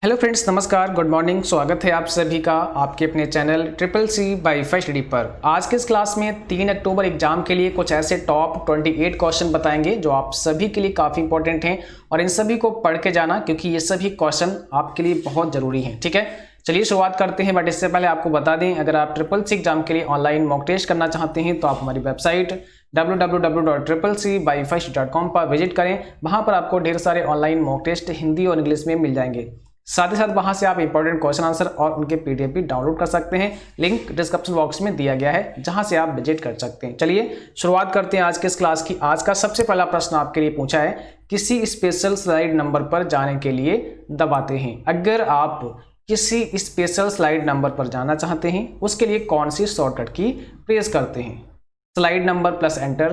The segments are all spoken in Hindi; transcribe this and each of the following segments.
हेलो फ्रेंड्स, नमस्कार, गुड मॉर्निंग। स्वागत है आप सभी का आपके अपने channel triple C wifi study पर। आज के इस क्लास में 3 अक्टूबर एग्जाम के लिए कुछ ऐसे टॉप 28 क्वेश्चन बताएंगे जो आप सभी के लिए काफ़ी इंपॉर्टेंट हैं और इन सभी को पढ़ के जाना, क्योंकि ये सभी क्वेश्चन आपके लिए बहुत ज़रूरी हैं। ठीक है, चलिए शुरुआत करते हैं। बट इससे पहले आपको बता दें, अगर आप ट्रिपल सी एग्जाम के लिए ऑनलाइन मॉक टेस्ट करना चाहते हैं तो आप हमारी वेबसाइट www.triplec.com पर विजिट करें। वहाँ पर आपको ढेर सारे ऑनलाइन मॉक टेस्ट हिंदी और इंग्लिश में मिल जाएंगे। साथ ही साथ वहां से आप इंपॉर्टेंट क्वेश्चन आंसर और उनके पीडीएफ भी डाउनलोड कर सकते हैं। लिंक डिस्क्रिप्शन बॉक्स में दिया गया है, जहां से आप विजिट कर सकते हैं। चलिए शुरुआत करते हैं आज के इस क्लास की। आज का सबसे पहला प्रश्न आपके लिए पूछा है, किसी स्पेशल स्लाइड नंबर पर जाने के लिए दबाते हैं। अगर आप किसी स्पेशल स्लाइड नंबर पर जाना चाहते हैं, उसके लिए कौन सी शॉर्टकट की प्रेस करते हैं? Slide number plus enter,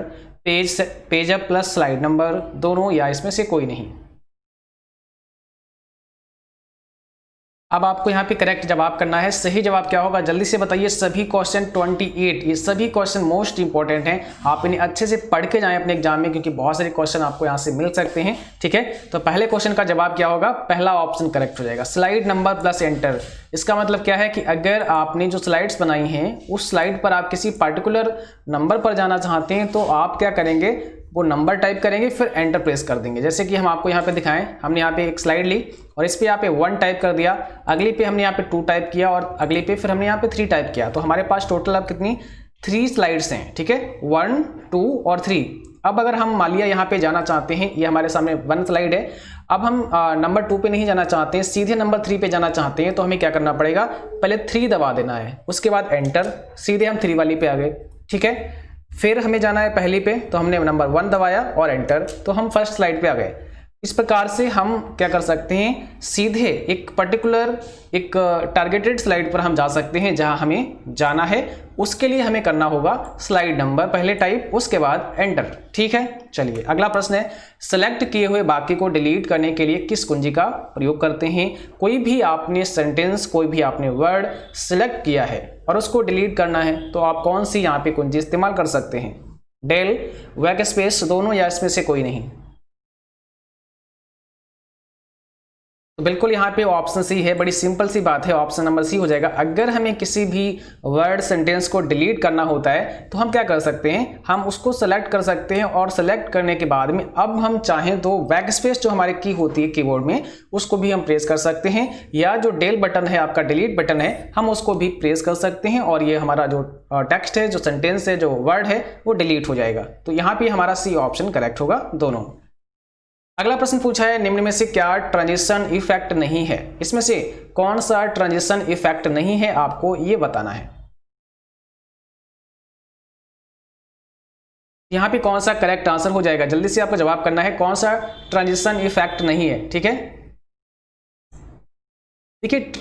page up plus slide number, दोनों, या इसमें से कोई नहीं। अब आपको यहाँ पे करेक्ट जवाब करना है। सही जवाब क्या होगा जल्दी से बताइए। सभी क्वेश्चन 28, ये सभी क्वेश्चन मोस्ट इंपॉर्टेंट हैं। आप इन्हें अच्छे से पढ़ के जाएं अपने एग्जाम में, क्योंकि बहुत सारे क्वेश्चन आपको यहाँ से मिल सकते हैं। ठीक है, तो पहले क्वेश्चन का जवाब क्या होगा? पहला ऑप्शन करेक्ट हो जाएगा, स्लाइड नंबर प्लस एंटर। इसका मतलब क्या है कि अगर आपने जो स्लाइड्स बनाई हैं उस स्लाइड पर आप किसी पर्टिकुलर नंबर पर जाना चाहते हैं तो आप क्या करेंगे, वो नंबर टाइप करेंगे, फिर एंटर प्रेस कर देंगे। जैसे कि हम आपको यहाँ पे दिखाएं, हमने यहाँ पे एक स्लाइड ली और इस पे यहाँ पे 1 टाइप कर दिया, अगली पे हमने यहाँ पे 2 टाइप किया और अगली पे फिर हमने यहाँ पे 3 टाइप किया। तो हमारे पास टोटल अब कितनी 3 स्लाइड्स हैं। ठीक है, 1, 2 और 3। अब अगर हम मान लिया यहाँ पे जाना चाहते हैं, ये हमारे सामने 1 स्लाइड है, अब हम नंबर 2 पे नहीं जाना चाहते हैं, सीधे नंबर 3 पे जाना चाहते हैं, तो हमें क्या करना पड़ेगा? पहले 3 दबा देना है, उसके बाद एंटर, सीधे हम 3 वाली पे आ गए। ठीक है, फिर हमें जाना है पहली पे, तो हमने नंबर 1 दबाया और एंटर, तो हम फर्स्ट स्लाइड पे आ गए। इस प्रकार से हम क्या कर सकते हैं, सीधे एक पर्टिकुलर एक टारगेटेड स्लाइड पर हम जा सकते हैं जहां हमें जाना है। उसके लिए हमें करना होगा स्लाइड नंबर पहले टाइप, उसके बाद एंटर। ठीक है, चलिए अगला प्रश्न है, सेलेक्ट किए हुए वाक्य को डिलीट करने के लिए किस कुंजी का प्रयोग करते हैं? कोई भी आपने सेंटेंस, कोई भी आपने वर्ड सिलेक्ट किया है और उसको डिलीट करना है, तो आप कौन सी यहाँ पे कुंजी इस्तेमाल कर सकते हैं? डेल, बैकस्पेस, दोनों, या इसमें से कोई नहीं? तो बिल्कुल यहाँ पे ऑप्शन सी है। बड़ी सिंपल सी बात है, ऑप्शन नंबर सी हो जाएगा। अगर हमें किसी भी वर्ड सेंटेंस को डिलीट करना होता है तो हम क्या कर सकते हैं, हम उसको सेलेक्ट कर सकते हैं और सेलेक्ट करने के बाद में अब हम चाहें तो बैक स्पेस जो हमारी की होती है कीबोर्ड में, उसको भी हम प्रेस कर सकते हैं, या जो डेल बटन है आपका, डिलीट बटन है, हम उसको भी प्रेस कर सकते हैं और ये हमारा जो टेक्स्ट है, जो सेंटेंस है, जो वर्ड है, वो डिलीट हो जाएगा। तो यहाँ पे हमारा सी ऑप्शन करेक्ट होगा, दोनों। अगला प्रश्न पूछा है, निम्न में से क्या ट्रांजिशन इफेक्ट नहीं है? इसमें से कौन सा ट्रांजिशन इफेक्ट नहीं है, आपको ये बताना है। यहां पे कौन सा करेक्ट आंसर हो जाएगा, जल्दी से आपको जवाब करना है, कौन सा ट्रांजिशन इफेक्ट नहीं है। ठीक है, देखिए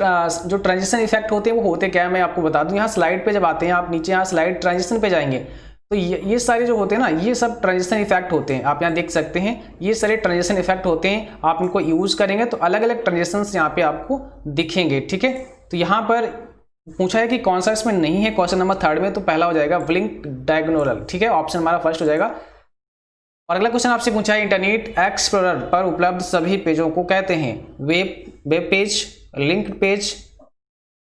जो ट्रांजिशन इफेक्ट होते हैं वो होते क्या है, मैं आपको बता दूं। यहाँ स्लाइड पे जब आते हैं आप, नीचे यहाँ स्लाइड ट्रांजिशन पे जाएंगे तो ये सारे जो होते हैं ना, ये सब ट्रांजिशन इफेक्ट होते हैं। आप यहाँ देख सकते हैं ये सारे ट्रांजिशन इफेक्ट होते हैं। आप इनको यूज करेंगे तो अलग अलग ट्रांजिशंस यहाँ पे आपको दिखेंगे। ठीक है, तो यहाँ पर पूछा है कि कौन सा इसमें नहीं है, क्वेश्चन नंबर 3 में, तो पहला हो जाएगा ब्लिंक डायगोनल। ठीक है, ऑप्शन हमारा फर्स्ट हो जाएगा। और अगला क्वेश्चन आपसे पूछा है, इंटरनेट एक्सप्लोरर पर उपलब्ध सभी पेजों को कहते हैं? Web page, linked page,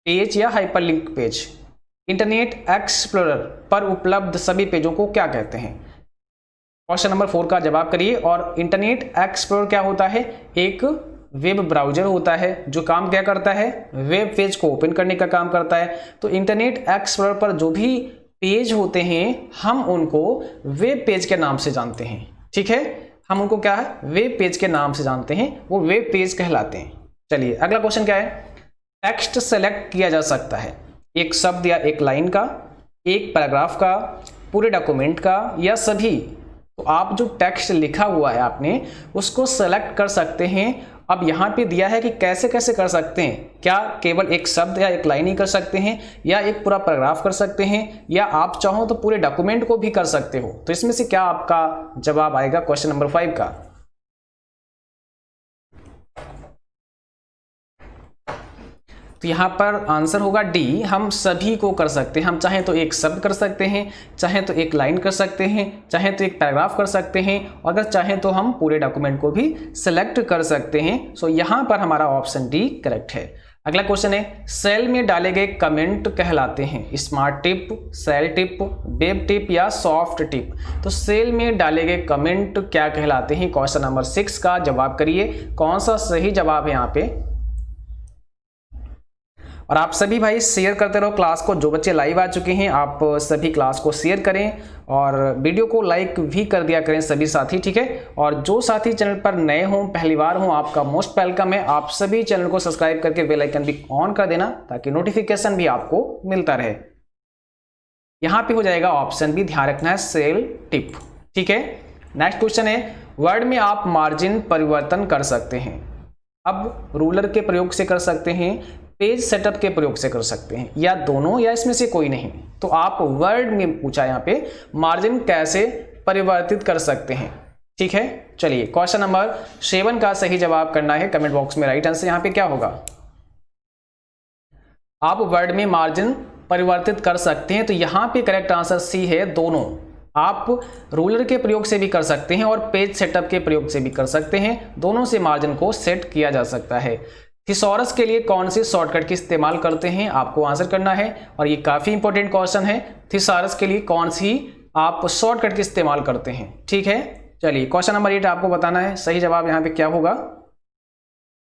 page या हाइपरलिंक पेज? इंटरनेट एक्सप्लोरर पर उपलब्ध सभी पेजों को क्या कहते हैं? क्वेश्चन नंबर 4 का जवाब करिए। और इंटरनेट एक्सप्लोरर क्या होता है? एक वेब ब्राउजर होता है जो काम क्या करता है, वेब पेज को ओपन करने का काम करता है। तो इंटरनेट एक्सप्लोरर पर जो भी पेज होते हैं हम उनको वेब पेज के नाम से जानते हैं। ठीक है, हम उनको क्या है, वेब पेज के नाम से जानते हैं, वो वेब पेज कहलाते हैं। चलिए अगला क्वेश्चन क्या है, टेक्स्ट सेलेक्ट किया जा सकता है एक शब्द या एक लाइन का, एक पैराग्राफ का, पूरे डॉक्यूमेंट का, या सभी? तो आप जो टेक्स्ट लिखा हुआ है आपने उसको सेलेक्ट कर सकते हैं। अब यहाँ पे दिया है कि कैसे कैसे कर सकते हैं, क्या केवल एक शब्द या एक लाइन ही कर सकते हैं, या एक पूरा पैराग्राफ कर सकते हैं, या आप चाहो तो पूरे डॉक्यूमेंट को भी कर सकते हो? तो इसमें से क्या आपका जवाब आएगा क्वेश्चन नंबर 5 का? तो यहाँ पर आंसर होगा डी, हम सभी को कर सकते हैं। हम चाहें तो एक शब्द कर सकते हैं, चाहें तो एक लाइन कर सकते हैं, चाहें तो एक पैराग्राफ कर सकते हैं, अगर चाहें तो हम पूरे डॉक्यूमेंट को भी सिलेक्ट कर सकते हैं। सो यहाँ पर हमारा ऑप्शन डी करेक्ट है। अगला क्वेश्चन है, सेल में डाले गए कमेंट कहलाते हैं smart tip, cell tip, web tip या सॉफ्ट टिप। तो सेल में डाले गए कमेंट क्या कहलाते हैं? क्वेश्चन नंबर 6 का जवाब करिए, कौन सा सही जवाब है यहाँ पे। और आप सभी भाई शेयर करते रहो क्लास को, जो बच्चे लाइव आ चुके हैं आप सभी क्लास को शेयर करें और वीडियो को लाइक भी कर दिया करें सभी साथी, ठीक है। और जो साथी चैनल पर नए हों, पहली बार हों, आपका मोस्ट वेलकम है। आप सभी चैनल को सब्सक्राइब करके बेल आइकन भी ऑन कर देना ताकि नोटिफिकेशन भी आपको मिलता रहे। यहाँ पे हो जाएगा ऑप्शन भी, ध्यान रखना है सेल टिप, ठीक है। नेक्स्ट क्वेश्चन है, वर्ड में आप मार्जिन परिवर्तन कर सकते हैं। अब रूलर के प्रयोग से कर सकते हैं, पेज सेटअप के प्रयोग से कर सकते हैं, या दोनों, या इसमें से कोई नहीं। तो आप वर्ड में पूछा यहाँ पे मार्जिन कैसे परिवर्तित कर सकते हैं, ठीक है। चलिए क्वेश्चन नंबर 7 का सही जवाब करना है कमेंट बॉक्स में। राइट आंसर यहाँ पे क्या होगा? आप वर्ड में मार्जिन परिवर्तित कर सकते हैं, तो यहाँ पे करेक्ट आंसर सी है, दोनों। आप रूलर के प्रयोग से भी कर सकते हैं और पेज सेटअप के प्रयोग से भी कर सकते हैं, दोनों से मार्जिन को सेट किया जा सकता है। थिसॉरस के लिए कौन सी शॉर्टकट की इस्तेमाल करते हैं, आपको आंसर करना है और ये काफी इंपॉर्टेंट क्वेश्चन है। थिसॉरस के लिए कौन सी आप शॉर्टकट की इस्तेमाल करते हैं, ठीक है। चलिए क्वेश्चन नंबर 8 आपको बताना है सही जवाब यहाँ पे क्या होगा।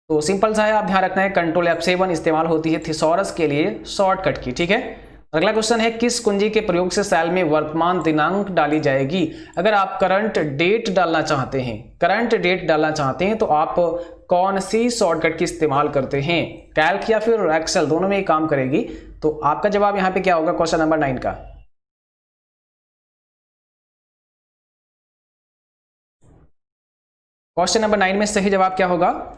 तो सिंपल सा है, आप ध्यान रखना है कंट्रोल F7 इस्तेमाल होती है थिसॉरस के लिए शॉर्टकट की, ठीक है। अगला क्वेश्चन है, किस कुंजी के प्रयोग से सेल में वर्तमान दिनांक डाली जाएगी? अगर आप करंट डेट डालना चाहते हैं, करंट डेट डालना चाहते हैं तो आप कौन सी शॉर्टकट की इस्तेमाल करते हैं? कैल्क या फिर एक्सेल, दोनों में ही काम करेगी। तो आपका जवाब यहाँ पे क्या होगा क्वेश्चन नंबर 9 का? क्वेश्चन नंबर 9 में सही जवाब क्या होगा?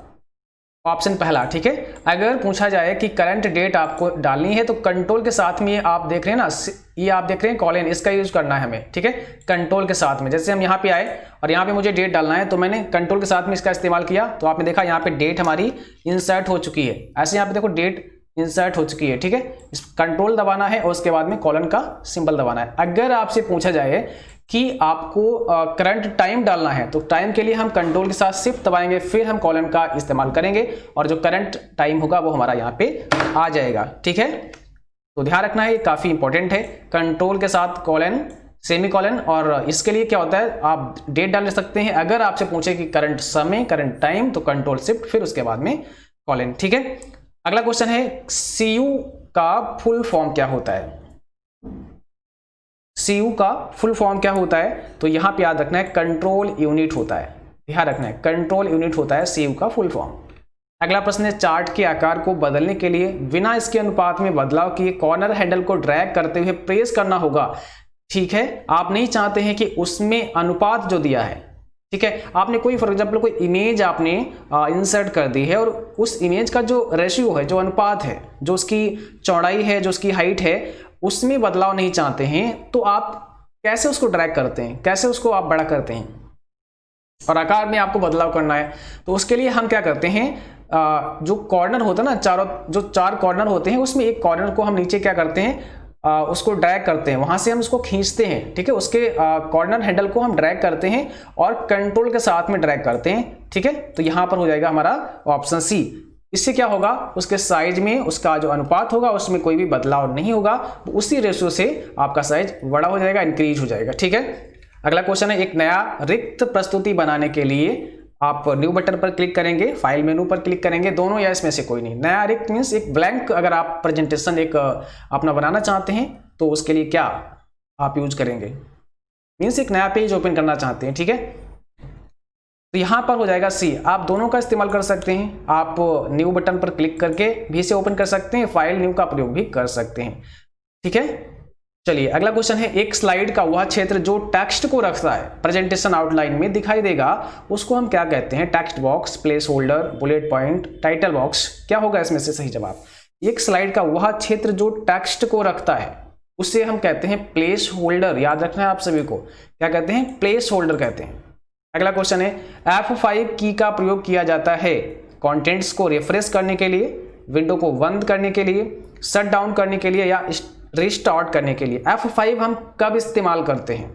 ऑप्शन पहला, ठीक है। अगर पूछा जाए कि करंट डेट आपको डालनी है तो कंट्रोल के साथ में आप देख रहे हैं ना, ये आप देख रहे हैं कॉलन, इसका यूज करना है हमें, ठीक है। कंट्रोल के साथ में, जैसे हम यहाँ पे आए और यहाँ पे मुझे डेट डालना है तो मैंने कंट्रोल के साथ में इसका इस्तेमाल किया, तो आपने देखा यहाँ पे डेट हमारी इंसर्ट हो चुकी है। ऐसे यहाँ पे देखो डेट इंसर्ट हो चुकी है, ठीक है। इस कंट्रोल दबाना है और उसके बाद में कॉलन का सिंबल दबाना है। अगर आपसे पूछा जाए कि आपको करंट टाइम डालना है तो टाइम के लिए हम कंट्रोल के साथ शिफ्ट दबाएंगे, फिर हम कॉलन का इस्तेमाल करेंगे और जो करंट टाइम होगा वो हमारा यहाँ पे आ जाएगा, ठीक है। तो ध्यान रखना है, ये काफी इंपॉर्टेंट है। कंट्रोल के साथ कॉलन, सेमी कॉलन, और इसके लिए क्या होता है आप डेट डाल सकते हैं। अगर आपसे पूछे कि करंट समय, करंट टाइम, तो कंट्रोल शिफ्ट फिर उसके बाद में कॉलन, ठीक है। अगला क्वेश्चन है, CU का फुल फॉर्म क्या होता है? CU का फुल फॉर्म क्या होता है? तो यहां पे याद रखना है कंट्रोल यूनिट होता है, ध्यान रखना है कंट्रोल यूनिट होता है CU का फुल फॉर्म। अगला प्रश्न है, चार्ट के आकार को बदलने के लिए बिना इसके अनुपात में बदलाव किए कॉर्नर हैंडल को ड्रैग करते हुए प्रेस करना होगा, ठीक है। आप नहीं चाहते हैं कि उसमें अनुपात जो दिया है, ठीक है, आपने कोई फॉर एग्जाम्पल कोई इमेज आपने इंसर्ट कर दी है और उस इमेज का जो रेशियो है, जो अनुपात है, जो उसकी चौड़ाई है, जो उसकी हाइट है, उसमें बदलाव नहीं चाहते हैं, तो आप कैसे उसको ड्रैग करते हैं, कैसे उसको आप बड़ा करते हैं और आकार में आपको बदलाव करना है। तो उसके लिए हम क्या करते हैं, जो कॉर्नर होता है ना, जो चार कॉर्नर होते हैं उसमें एक कॉर्नर को हम नीचे क्या करते हैं, उसको ड्रैग करते हैं, वहां से हम उसको खींचते हैं, ठीक है। उसके कॉर्नर हैंडल को हम ड्रैग करते हैं और कंट्रोल के साथ में ड्रैग करते हैं, ठीक है। तो यहां पर हो जाएगा हमारा ऑप्शन सी। इससे क्या होगा, उसके साइज में उसका जो अनुपात होगा उसमें कोई भी बदलाव नहीं होगा, तो उसी रेशियो से आपका साइज बड़ा हो जाएगा, इंक्रीज हो जाएगा, ठीक है। अगला क्वेश्चन है, एक नया रिक्त प्रस्तुति बनाने के लिए आप न्यू बटन पर क्लिक करेंगे, फाइल मेनू पर क्लिक करेंगे, दोनों या इसमें से कोई नहीं। नया रिक्त मीन्स एक ब्लैंक, अगर आप प्रेजेंटेशन एक अपना बनाना चाहते हैं तो उसके लिए क्या आप यूज करेंगे, मीन्स एक नया पेज ओपन करना चाहते हैं, ठीक है। तो यहां पर हो जाएगा सी। आप दोनों का इस्तेमाल कर सकते हैं, आप न्यू बटन पर क्लिक करके भी से ओपन कर सकते हैं, फाइल न्यू का प्रयोग भी कर सकते हैं, ठीक है। चलिए अगला क्वेश्चन है, एक स्लाइड का वह क्षेत्र जो टेक्स्ट को रखता है, प्रेजेंटेशन आउटलाइन में दिखाई देगा, उसको हम क्या कहते हैं? Text box, place holder, bullet point, title box, क्या होगा इसमें से सही जवाब? एक स्लाइड का वह क्षेत्र जो टेक्स्ट को रखता है उसे हम कहते हैं प्लेस होल्डर। याद रखना है आप सभी को, क्या कहते हैं? प्लेस होल्डर कहते हैं। अगला क्वेश्चन है, F5 की का प्रयोग किया जाता है कंटेंट्स को रिफ्रेश करने के लिए, विंडो को बंद करने के लिए, शट डाउन करने के लिए या रिस्टार्ट करने के लिए। F5 हम कब इस्तेमाल करते हैं?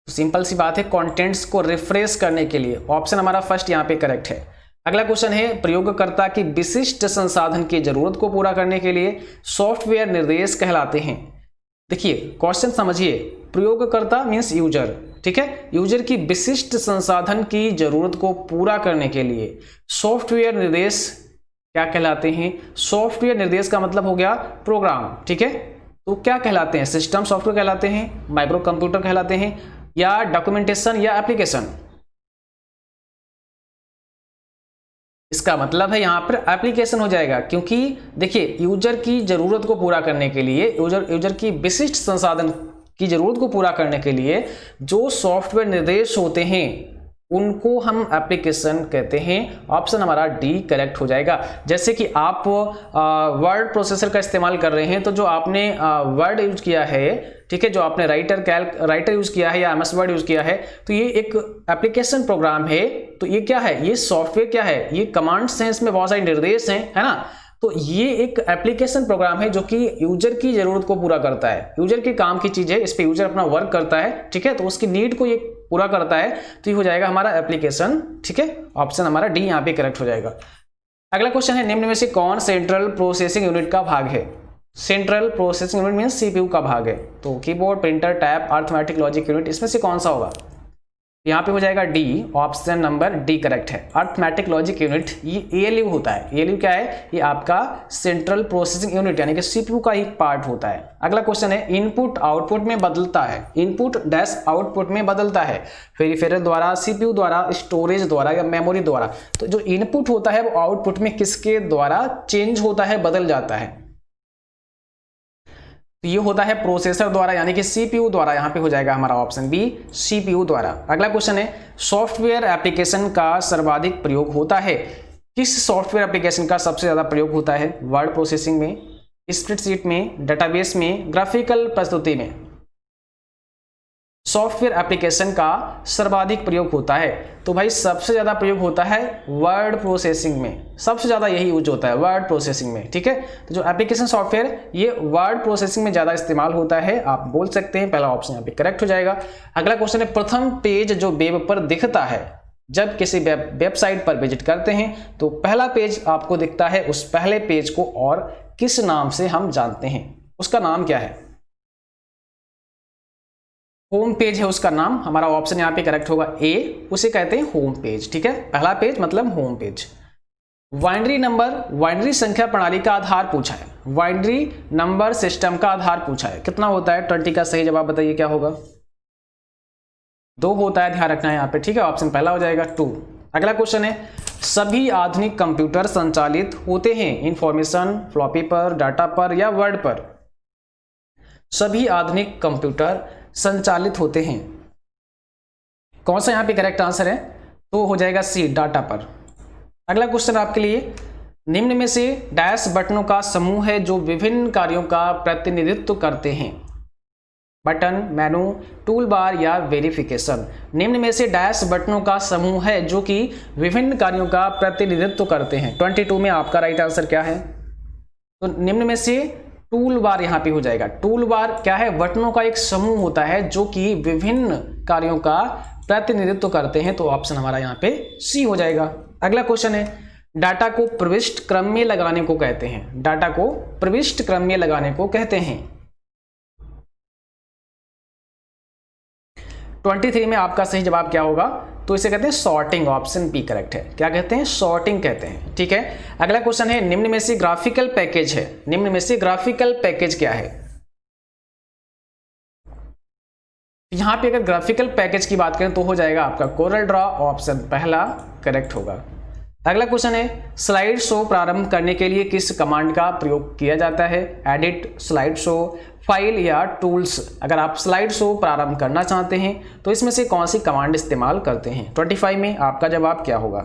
तो सिंपल सी बात है, कंटेंट्स को रिफ्रेश करने के लिए। ऑप्शन हमारा फर्स्ट यहाँ पे करेक्ट है। अगला क्वेश्चन है, प्रयोगकर्ता की विशिष्ट संसाधन की जरूरत को पूरा करने के लिए सॉफ्टवेयर निर्देश कहलाते हैं। देखिए क्वेश्चन समझिए, प्रयोगकर्ता मीन्स यूजर, ठीक है, यूजर की विशिष्ट संसाधन की जरूरत को पूरा करने के लिए सॉफ्टवेयर निर्देश क्या कहलाते हैं? सॉफ्टवेयर निर्देश का मतलब हो गया प्रोग्राम, ठीक है। तो क्या कहलाते हैं? सिस्टम सॉफ्टवेयर कहलाते हैं, माइक्रो कंप्यूटर कहलाते हैं, या डॉक्यूमेंटेशन या एप्लीकेशन? इसका मतलब है यहाँ पर एप्लीकेशन हो जाएगा, क्योंकि देखिए यूजर की जरूरत को पूरा करने के लिए, यूजर की विशिष्ट संसाधन की जरूरत को पूरा करने के लिए जो सॉफ्टवेयर निर्देश होते हैं उनको हम एप्लीकेशन कहते हैं। ऑप्शन हमारा डी करेक्ट हो जाएगा। जैसे कि आप वर्ड प्रोसेसर का इस्तेमाल कर रहे हैं, तो जो आपने वर्ड यूज किया है, ठीक है, जो आपने राइटर यूज किया है या MS वर्ड यूज किया है, तो ये एक एप्लीकेशन प्रोग्राम है। तो ये क्या है? ये सॉफ्टवेयर क्या है? ये कमांड्स हैं, इसमें बहुत सारे निर्देश हैं, है ना। तो ये एक एप्लीकेशन प्रोग्राम है जो कि यूजर की जरूरत को पूरा करता है, यूजर के काम की चीज है, इस पे यूजर अपना वर्क करता है, ठीक है, तो उसकी नीड को ये पूरा करता है। तो ये हो जाएगा हमारा एप्लीकेशन, ठीक है। ऑप्शन हमारा डी यहाँ पे करेक्ट हो जाएगा। अगला क्वेश्चन है, निम्न में से कौन सेंट्रल प्रोसेसिंग यूनिट का भाग है? Central processing unit means CPU का भाग है। तो keyboard, printer, tab, arithmetic logic unit, इसमें से कौन सा होगा? यहाँ पे हो जाएगा D, option number D correct है। अर्थमेटिक लॉजिक यूनिट ये ALU होता है। ALU क्या है? ये आपका सेंट्रल प्रोसेसिंग यूनिट यानी कि CPU का ही पार्ट होता है। अगला क्वेश्चन है, इनपुट आउटपुट में बदलता है, इनपुट डैश आउटपुट में बदलता है पेरिफेरल द्वारा, CPU द्वारा, स्टोरेज द्वारा या मेमोरी द्वारा। तो जो इनपुट होता है वो आउटपुट में किसके द्वारा चेंज होता है, बदल जाता है? तो ये होता है प्रोसेसर द्वारा यानी कि CPU द्वारा। यहाँ पे हो जाएगा हमारा ऑप्शन बी, CPU द्वारा। अगला क्वेश्चन है, सॉफ्टवेयर एप्लीकेशन का सर्वाधिक प्रयोग होता है? किस सॉफ्टवेयर एप्लीकेशन का सबसे ज्यादा प्रयोग होता है? वर्ड प्रोसेसिंग में, स्प्रेडशीट में, डेटाबेस में, ग्राफिकल प्रस्तुति में? सॉफ्टवेयर एप्लीकेशन का सर्वाधिक प्रयोग होता है, तो भाई सबसे ज्यादा प्रयोग होता है वर्ड प्रोसेसिंग में, सबसे ज्यादा यही यूज होता है वर्ड प्रोसेसिंग में, ठीक है। तो जो एप्लीकेशन सॉफ्टवेयर ये वर्ड प्रोसेसिंग में ज्यादा इस्तेमाल होता है, आप बोल सकते हैं। पहला ऑप्शन यहाँ पे करेक्ट हो जाएगा। अगला क्वेश्चन है, प्रथम पेज जो वेब पर दिखता है, जब किसी वेबसाइट पर विजिट करते हैं तो पहला पेज आपको दिखता है, उस पहले पेज को और किस नाम से हम जानते हैं? उसका नाम क्या है? होम पेज है उसका नाम। हमारा ऑप्शन यहाँ पे करेक्ट होगा ए, उसे कहते हैं होम पेज, ठीक है। पहला पेज मतलब home page. Binary number, binary संख्या प्रणाली का आधार पूछा है, बाइनरी नंबर सिस्टम का आधार पूछा है, कितना होता है? 20 का सही जवाब बताइए क्या होगा? 2 होता है, ध्यान रखना है यहाँ पे, ठीक है। ऑप्शन पहला हो जाएगा 2। अगला क्वेश्चन है, सभी आधुनिक कंप्यूटर संचालित होते हैं इंफॉर्मेशन फ्लॉपी पर, डाटा पर या वर्ड पर? सभी आधुनिक कंप्यूटर संचालित होते हैं, कौन सा यहाँ पे करेक्ट आंसर है? तो हो जाएगा सी, डाटा पर। अगला क्वेश्चन आपके लिए, निम्न में से डैश बटनों का समूह है जो विभिन्न कार्यों का प्रतिनिधित्व करते हैं? बटन, मेनू, टूल बार या वेरिफिकेशन? निम्न में से डैश बटनों का समूह है जो कि विभिन्न कार्यों का प्रतिनिधित्व करते हैं? 22 में आपका राइट आंसर क्या है? तो निम्न में से टूल बार यहाँ पे हो जाएगा। टूल बार क्या है? बटनों का एक समूह होता है जो कि विभिन्न कार्यों का प्रतिनिधित्व करते हैं। तो ऑप्शन हमारा यहाँ पे सी हो जाएगा। अगला क्वेश्चन है, डाटा को प्रविष्ट क्रम में लगाने को कहते हैं? डाटा को प्रविष्ट क्रम में लगाने को कहते हैं? 23 में आपका सही जवाब क्या होगा? तो इसे कहते हैं सॉर्टिंग। ऑप्शन बी करेक्ट है। क्या कहते हैं? सॉर्टिंग कहते हैं, ठीक है। अगला क्वेश्चन है, निम्न में से ग्राफिकल पैकेज है, निम्न में से ग्राफिकल पैकेज क्या है? यहां पे अगर ग्राफिकल पैकेज की बात करें तो हो जाएगा आपका कोरल ड्रॉ। ऑप्शन पहला करेक्ट होगा। अगला क्वेश्चन है, स्लाइड शो प्रारंभ करने के लिए किस कमांड का प्रयोग किया जाता है? एडिट, स्लाइड शो, फाइल या टूल्स? अगर आप स्लाइड शो प्रारंभ करना चाहते हैं तो इसमें से कौन सी कमांड इस्तेमाल करते हैं? 25 में आपका जवाब क्या होगा?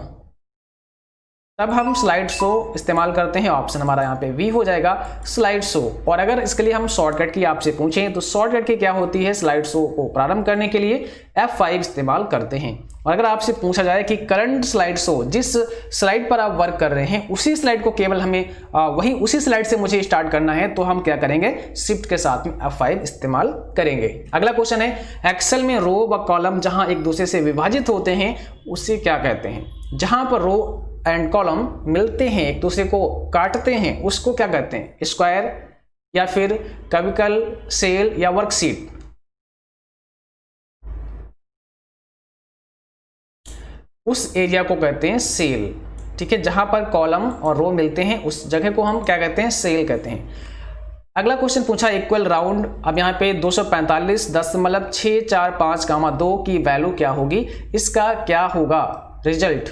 तब हम स्लाइड शो इस्तेमाल करते हैं। ऑप्शन हमारा यहाँ पे वी हो जाएगा, स्लाइड शो। और अगर इसके लिए हम शॉर्टकट की आपसे पूछें तो शॉर्टकट की क्या होती है? स्लाइड शो को प्रारंभ करने के लिए F5 इस्तेमाल करते हैं। और अगर आपसे पूछा जाए कि करंट स्लाइड शो, जिस स्लाइड पर आप वर्क कर रहे हैं उसी स्लाइड को केवल हमें वही उसी स्लाइड से मुझे स्टार्ट करना है, तो हम क्या करेंगे, शिफ्ट के साथ में F5 इस्तेमाल करेंगे। अगला क्वेश्चन है, एक्सेल में रो व कॉलम जहां एक दूसरे से विभाजित होते हैं उसे क्या कहते हैं? जहां पर रो एंड कॉलम मिलते हैं, एक दूसरे को काटते हैं, उसको क्या कहते हैं? स्क्वायर या फिर क्यूबिकल, सेल या वर्कशीट? उस एरिया को कहते हैं सेल। ठीक है, जहां पर कॉलम और रो मिलते हैं उस जगह को हम क्या कहते हैं? सेल कहते हैं। अगला क्वेश्चन पूछा, इक्वल राउंड, अब यहाँ पे 245.645, 2 की वैल्यू क्या होगी? इसका क्या होगा रिजल्ट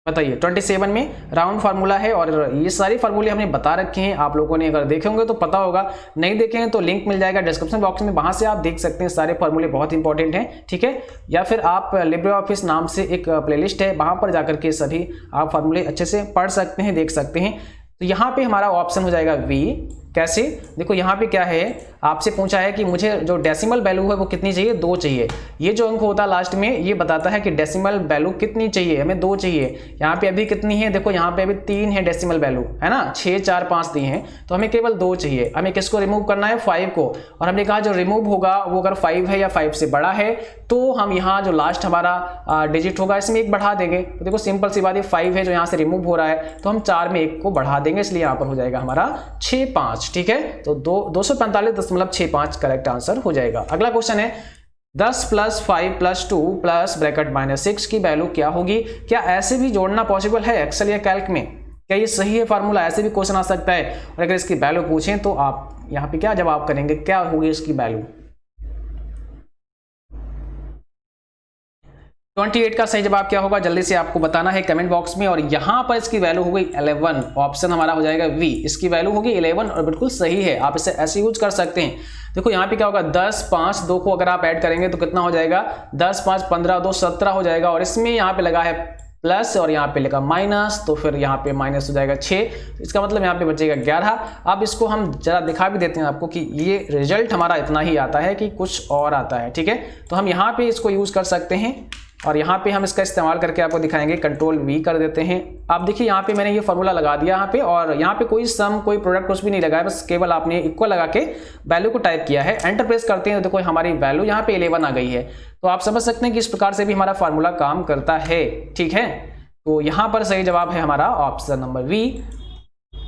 बताइए। 27 में राउंड फार्मूला है और ये सारे फार्मूले हमने बता रखे हैं, आप लोगों ने अगर देखे होंगे तो पता होगा, नहीं देखे हैं तो लिंक मिल जाएगा डिस्क्रिप्शन बॉक्स में, वहां से आप देख सकते हैं। सारे फार्मूले बहुत इंपॉर्टेंट हैं, ठीक है। या फिर आप लिब्रे ऑफिस नाम से एक प्लेलिस्ट है, वहां पर जाकर के सभी आप फार्मूले अच्छे से पढ़ सकते हैं, देख सकते हैं। तो यहाँ पे हमारा ऑप्शन हो जाएगा वी। कैसे? देखो यहाँ पे क्या है, आपसे पूछा है कि मुझे जो डेसिमल वैल्यू है वो कितनी चाहिए? 2 चाहिए। ये जो अंक होता है लास्ट में ये बताता है कि डेसिमल वैल्यू कितनी चाहिए, हमें 2 चाहिए। यहाँ पे अभी कितनी है? देखो यहाँ पे अभी 3 है डेसिमल वैल्यू, है ना, 6, 4, 5 दिए हैं, तो हमें केवल 2 चाहिए। हमें किसको रिमूव करना है? 5 को। और हमने कहा जो रिमूव होगा वो अगर 5 है या 5 से बड़ा है तो हम यहाँ जो लास्ट हमारा डिजिट होगा इसमें 1 बढ़ा देंगे। तो देखो सिंपल सी बात है, 5 है जो यहाँ से रिमूव हो रहा है, तो हम 4 में 1 को बढ़ा देंगे, इसलिए यहाँ पर हो जाएगा हमारा 6,5। ठीक है, तो 245.65 करेक्ट आंसर हो जाएगा। अगला क्वेश्चन है, 10 + 5 + 2 प्लस ब्रैकेट -6 की वैल्यू क्या होगी? क्या ऐसे भी जोड़ना पॉसिबल है एक्सेल या कैल्क में? क्या ये सही है फार्मूला? ऐसे भी क्वेश्चन आ सकता है। और अगर इसकी वैल्यू पूछें तो आप यहाँ पे क्या जवाब करेंगे, क्या होगी इसकी वैल्यू? 28 का सही जवाब क्या होगा जल्दी से आपको बताना है कमेंट बॉक्स में। और यहाँ पर इसकी वैल्यू हो गई 11, ऑप्शन हमारा हो जाएगा वी। इसकी वैल्यू होगी 11 और बिल्कुल सही है, आप इसे ऐसे यूज कर सकते हैं। देखो यहाँ पे क्या होगा, 10, 5, 2 को अगर आप ऐड करेंगे तो कितना हो जाएगा? 10, 5, 15, 2, 17 हो जाएगा। और इसमें यहाँ पे लगा है प्लस और यहाँ पे लगा माइनस, तो फिर यहाँ पे माइनस हो जाएगा 6, इसका मतलब यहाँ पे बचेगा 11। अब इसको हम जरा दिखा भी देते हैं आपको कि ये रिजल्ट हमारा इतना ही आता है कि कुछ और आता है। ठीक है, तो हम यहाँ पे इसको यूज कर सकते हैं और यहाँ पे हम इसका इस्तेमाल करके आपको दिखाएंगे। कंट्रोल वी कर देते हैं। आप देखिए यहाँ पे मैंने ये फार्मूला लगा दिया यहाँ पे, और यहाँ पे कोई सम, कोई प्रोडक्ट कुछ भी नहीं लगाया, बस केवल आपने इक्वल लगा के वैल्यू को टाइप किया है। एंटर प्रेस करते हैं तो देखो हमारी वैल्यू यहाँ पे 11 आ गई है। तो आप समझ सकते हैं कि इस प्रकार से भी हमारा फार्मूला काम करता है। ठीक है, तो यहाँ पर सही जवाब है हमारा ऑप्शन नंबर वी,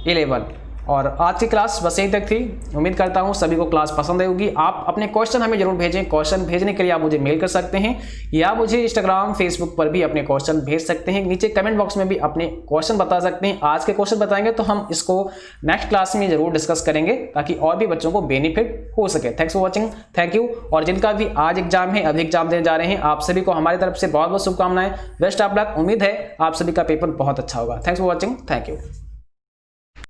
11। और आज की क्लास बस यहीं तक थी। उम्मीद करता हूँ सभी को क्लास पसंद आई होगी। आप अपने क्वेश्चन हमें जरूर भेजें। क्वेश्चन भेजने के लिए आप मुझे मेल कर सकते हैं या मुझे इंस्टाग्राम, फेसबुक पर भी अपने क्वेश्चन भेज सकते हैं। नीचे कमेंट बॉक्स में भी अपने क्वेश्चन बता सकते हैं। आज के क्वेश्चन बताएंगे तो हम इसको नेक्स्ट क्लास में जरूर डिस्कस करेंगे ताकि और भी बच्चों को बेनिफिट हो सके। Thanks for watching, thank you. और जिनका भी आज एग्जाम है, अभी एग्जाम देने जा रहे हैं, आप सभी को हमारी तरफ से बहुत बहुत शुभकामनाएं। Best of luck. उम्मीद है आप सभी का पेपर बहुत अच्छा होगा। Thanks for watching, thank you.